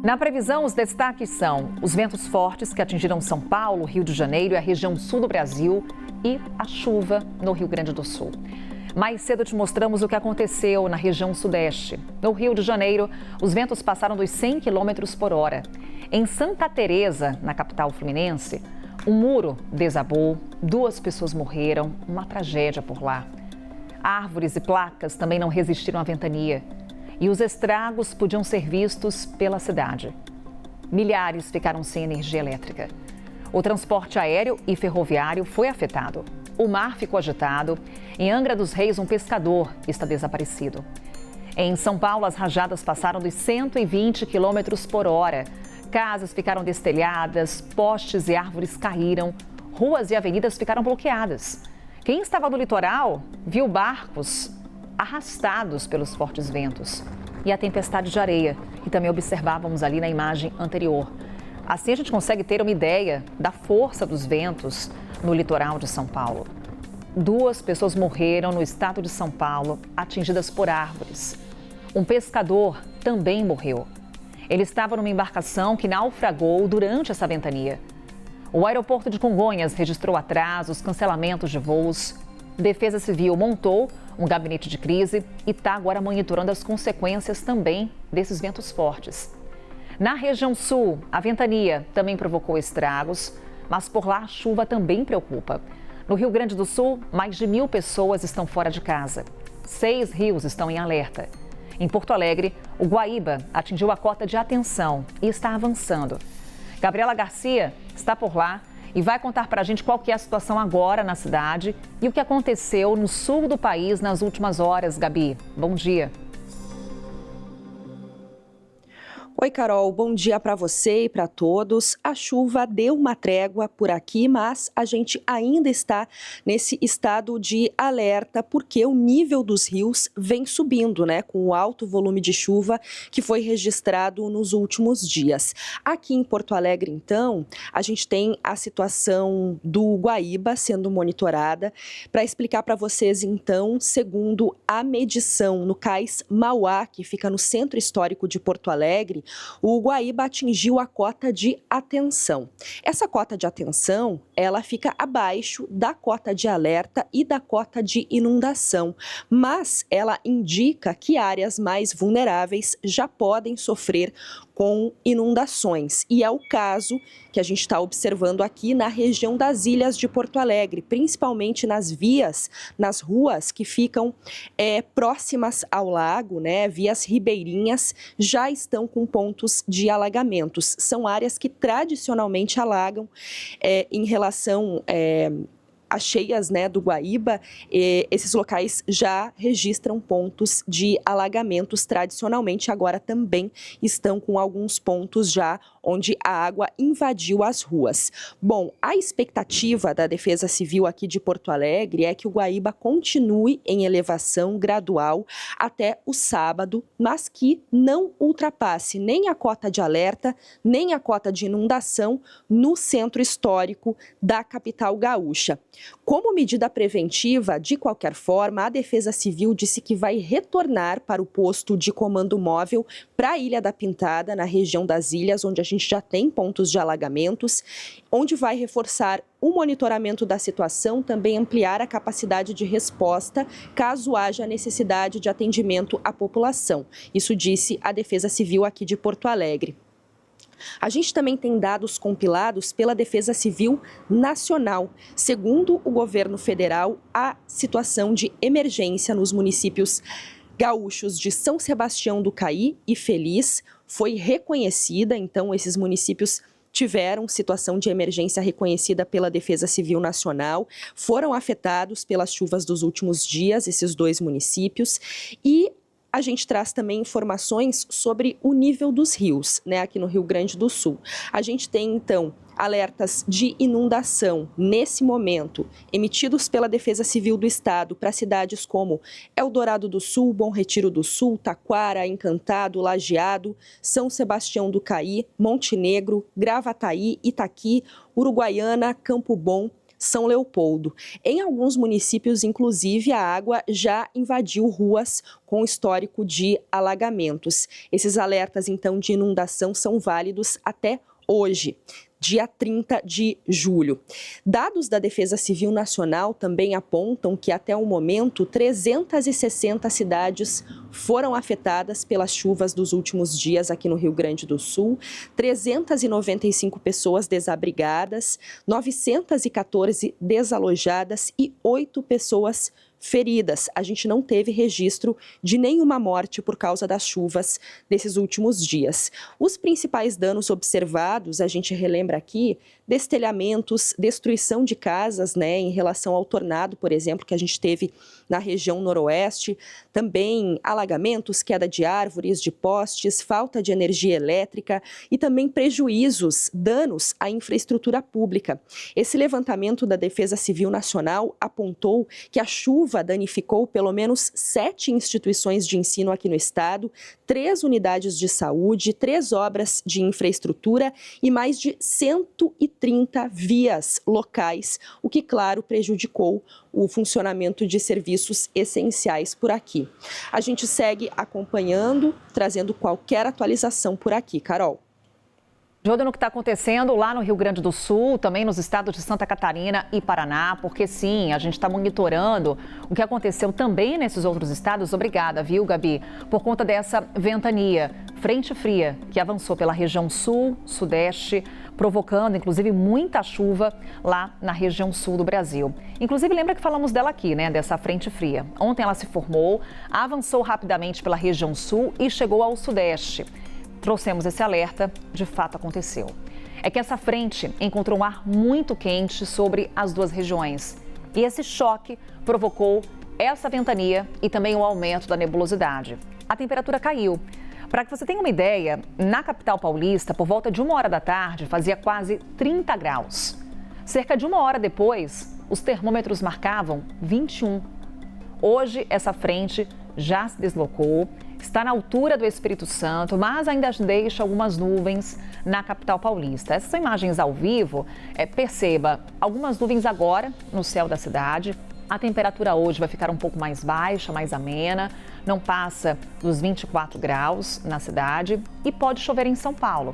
Na previsão, os destaques são os ventos fortes que atingiram São Paulo, Rio de Janeiro e a região sul do Brasil e a chuva no Rio Grande do Sul. Mais cedo te mostramos o que aconteceu na região sudeste. No Rio de Janeiro, os ventos passaram dos 100 km por hora. Em Santa Teresa, na capital fluminense, um muro desabou, 2 pessoas morreram, uma tragédia por lá. Árvores e placas também não resistiram à ventania. E os estragos podiam ser vistos pela cidade. Milhares ficaram sem energia elétrica. O transporte aéreo e ferroviário foi afetado. O mar ficou agitado. Em Angra dos Reis, um pescador está desaparecido. Em São Paulo, as rajadas passaram dos 120 km por hora. Casas ficaram destelhadas, postes e árvores caíram. Ruas e avenidas ficaram bloqueadas. Quem estava no litoral viu barcos arrastados pelos fortes ventos e a tempestade de areia, que também observávamos ali na imagem anterior. Assim a gente consegue ter uma ideia da força dos ventos no litoral de São Paulo. 2 pessoas morreram no estado de São Paulo, atingidas por árvores. Um pescador também morreu. Ele estava numa embarcação que naufragou durante essa ventania. O aeroporto de Congonhas registrou atrasos, cancelamentos de voos. Defesa Civil montou um gabinete de crise e está agora monitorando as consequências também desses ventos fortes. Na região sul, a ventania também provocou estragos, mas por lá a chuva também preocupa. No Rio Grande do Sul, mais de 1.000 pessoas estão fora de casa. 6 rios estão em alerta. Em Porto Alegre, o Guaíba atingiu a cota de atenção e está avançando. Gabriela Garcia está por lá e vai contar para a gente qual que é a situação agora na cidade e o que aconteceu no sul do país nas últimas horas, Gabi. Bom dia. Oi, Carol, bom dia para você e para todos. A chuva deu uma trégua por aqui, mas a gente ainda está nesse estado de alerta porque o nível dos rios vem subindo, né, com o alto volume de chuva que foi registrado nos últimos dias. Aqui em Porto Alegre, então, a gente tem a situação do Guaíba sendo monitorada. Para explicar para vocês, então, segundo a medição no Cais Mauá, que fica no centro histórico de Porto Alegre, o Guaíba atingiu a cota de atenção. Essa cota de atenção, ela fica abaixo da cota de alerta e da cota de inundação, mas ela indica que áreas mais vulneráveis já podem sofrer com inundações. E é o caso que a gente está observando aqui na região das Ilhas de Porto Alegre, principalmente nas vias, nas ruas que ficam próximas ao lago, né? Vias ribeirinhas já estão com pontos de alagamentos. São áreas que tradicionalmente alagam em relação as cheias, né, do Guaíba. Esses locais já registram pontos de alagamentos tradicionalmente, agora também estão com alguns pontos já onde a água invadiu as ruas. Bom, a expectativa da Defesa Civil aqui de Porto Alegre é que o Guaíba continue em elevação gradual até o sábado, mas que não ultrapasse nem a cota de alerta, nem a cota de inundação no centro histórico da capital gaúcha. Como medida preventiva, de qualquer forma, a Defesa Civil disse que vai retornar para o posto de comando móvel para a Ilha da Pintada, na região das ilhas, onde a gente já tem pontos de alagamentos, onde vai reforçar o monitoramento da situação, também ampliar a capacidade de resposta, caso haja necessidade de atendimento à população. Isso disse a Defesa Civil aqui de Porto Alegre. A gente também tem dados compilados pela Defesa Civil Nacional. Segundo o governo federal, a situação de emergência nos municípios gaúchos de São Sebastião do Caí e Feliz foi reconhecida, então esses municípios tiveram situação de emergência reconhecida pela Defesa Civil Nacional, foram afetados pelas chuvas dos últimos dias, esses 2 municípios, e a gente traz também informações sobre o nível dos rios, né, aqui no Rio Grande do Sul. A gente tem, então, alertas de inundação nesse momento, emitidos pela Defesa Civil do Estado para cidades como Eldorado do Sul, Bom Retiro do Sul, Taquara, Encantado, Lajeado, São Sebastião do Caí, Montenegro, Gravataí, Itaqui, Uruguaiana, Campo Bom, São Leopoldo. Em alguns municípios, inclusive, a água já invadiu ruas com histórico de alagamentos. Esses alertas, então, de inundação são válidos até hoje, dia 30 de julho. Dados da Defesa Civil Nacional também apontam que até o momento 360 cidades foram afetadas pelas chuvas dos últimos dias aqui no Rio Grande do Sul, 395 pessoas desabrigadas, 914 desalojadas e 8 pessoas feridas. A gente não teve registro de nenhuma morte por causa das chuvas desses últimos dias. Os principais danos observados, a gente relembra aqui, destelhamentos, destruição de casas, em relação ao tornado, por exemplo, que a gente teve na região noroeste, também alagamentos, queda de árvores, de postes, falta de energia elétrica e também prejuízos, danos à infraestrutura pública. Esse levantamento da Defesa Civil Nacional apontou que a chuva danificou pelo menos 7 instituições de ensino aqui no estado, 3 unidades de saúde, 3 obras de infraestrutura e mais de 130 vias locais, o que, claro, prejudicou o funcionamento de serviços essenciais por aqui. A gente segue acompanhando, trazendo qualquer atualização por aqui. Carol. De olho no que está acontecendo lá no Rio Grande do Sul, também nos estados de Santa Catarina e Paraná, porque sim, a gente está monitorando o que aconteceu também nesses outros estados. Obrigada, viu, Gabi? Por conta dessa ventania, frente fria, que avançou pela região sul, sudeste, provocando, inclusive, muita chuva lá na região sul do Brasil. Inclusive, lembra que falamos dela aqui, dessa frente fria. Ontem ela se formou, avançou rapidamente pela região sul e chegou ao sudeste. Trouxemos esse alerta, de fato aconteceu. É que essa frente encontrou um ar muito quente sobre as duas regiões. E esse choque provocou essa ventania e também o aumento da nebulosidade. A temperatura caiu. Para que você tenha uma ideia, na capital paulista, por volta de 1h da tarde, fazia quase 30 graus. Cerca de 1 hora depois, os termômetros marcavam 21. Hoje, essa frente já se deslocou, está na altura do Espírito Santo, mas ainda deixa algumas nuvens na capital paulista. Essas são imagens ao vivo. Perceba, algumas nuvens agora no céu da cidade. A temperatura hoje vai ficar um pouco mais baixa, mais amena, não passa dos 24 graus na cidade e pode chover em São Paulo.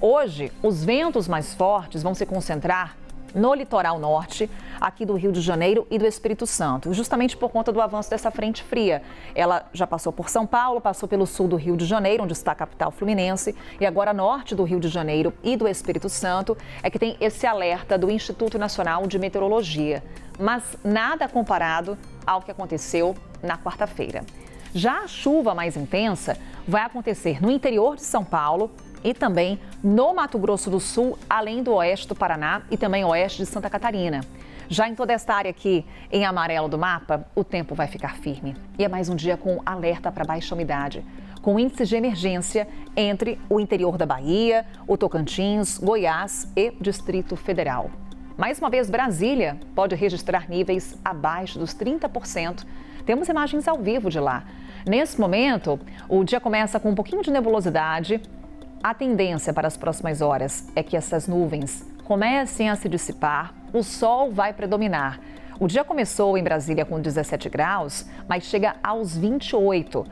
Hoje, os ventos mais fortes vão se concentrar no litoral norte, aqui do Rio de Janeiro e do Espírito Santo, justamente por conta do avanço dessa frente fria. Ela já passou por São Paulo, passou pelo sul do Rio de Janeiro, onde está a capital fluminense, e agora norte do Rio de Janeiro e do Espírito Santo é que tem esse alerta do Instituto Nacional de Meteorologia. Mas nada comparado ao que aconteceu na quarta-feira. Já a chuva mais intensa vai acontecer no interior de São Paulo e também no Mato Grosso do Sul, além do oeste do Paraná e também oeste de Santa Catarina. Já em toda esta área aqui, em amarelo do mapa, o tempo vai ficar firme. E é mais um dia com alerta para baixa umidade, com índices de emergência entre o interior da Bahia, o Tocantins, Goiás e Distrito Federal. Mais uma vez, Brasília pode registrar níveis abaixo dos 30%. Temos imagens ao vivo de lá. Nesse momento, o dia começa com um pouquinho de nebulosidade. A tendência para as próximas horas é que essas nuvens comecem a se dissipar, o sol vai predominar. O dia começou em Brasília com 17 graus, mas chega aos 28.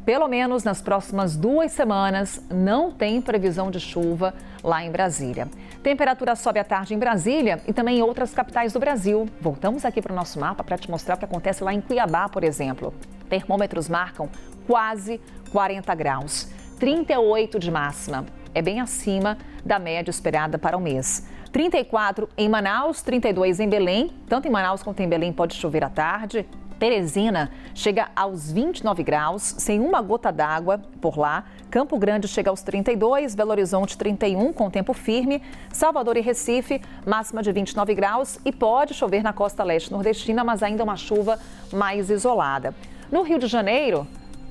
Pelo menos nas próximas 2 semanas, não tem previsão de chuva lá em Brasília. Temperatura sobe à tarde em Brasília e também em outras capitais do Brasil. Voltamos aqui para o nosso mapa para te mostrar o que acontece lá em Cuiabá, por exemplo. Termômetros marcam quase 40 graus. 38 de máxima, é bem acima da média esperada para o mês. 34 em Manaus, 32 em Belém, tanto em Manaus quanto em Belém pode chover à tarde. Teresina chega aos 29 graus, sem uma gota d'água por lá. Campo Grande chega aos 32, Belo Horizonte 31 com tempo firme. Salvador e Recife, máxima de 29 graus e pode chover na costa leste nordestina, mas ainda uma chuva mais isolada. No Rio de Janeiro,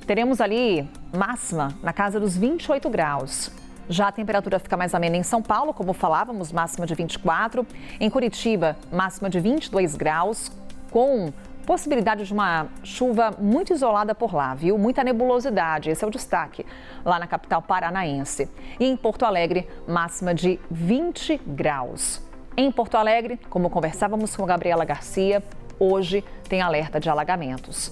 teremos ali máxima na casa dos 28 graus. Já a temperatura fica mais amena em São Paulo, como falávamos, máxima de 24. Em Curitiba, máxima de 22 graus, com possibilidade de uma chuva muito isolada por lá, viu? Muita nebulosidade, esse é o destaque lá na capital paranaense. E em Porto Alegre, máxima de 20 graus. Em Porto Alegre, como conversávamos com a Gabriela Garcia, hoje tem alerta de alagamentos.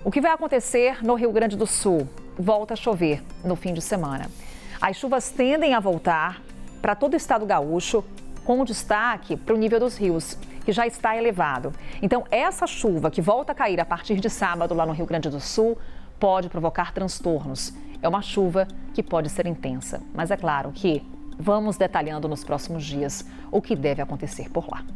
O que vai acontecer no Rio Grande do Sul? Volta a chover no fim de semana. As chuvas tendem a voltar para todo o estado gaúcho, com destaque para o nível dos rios, que já está elevado. Então, essa chuva que volta a cair a partir de sábado lá no Rio Grande do Sul pode provocar transtornos. É uma chuva que pode ser intensa, mas é claro que vamos detalhando nos próximos dias o que deve acontecer por lá.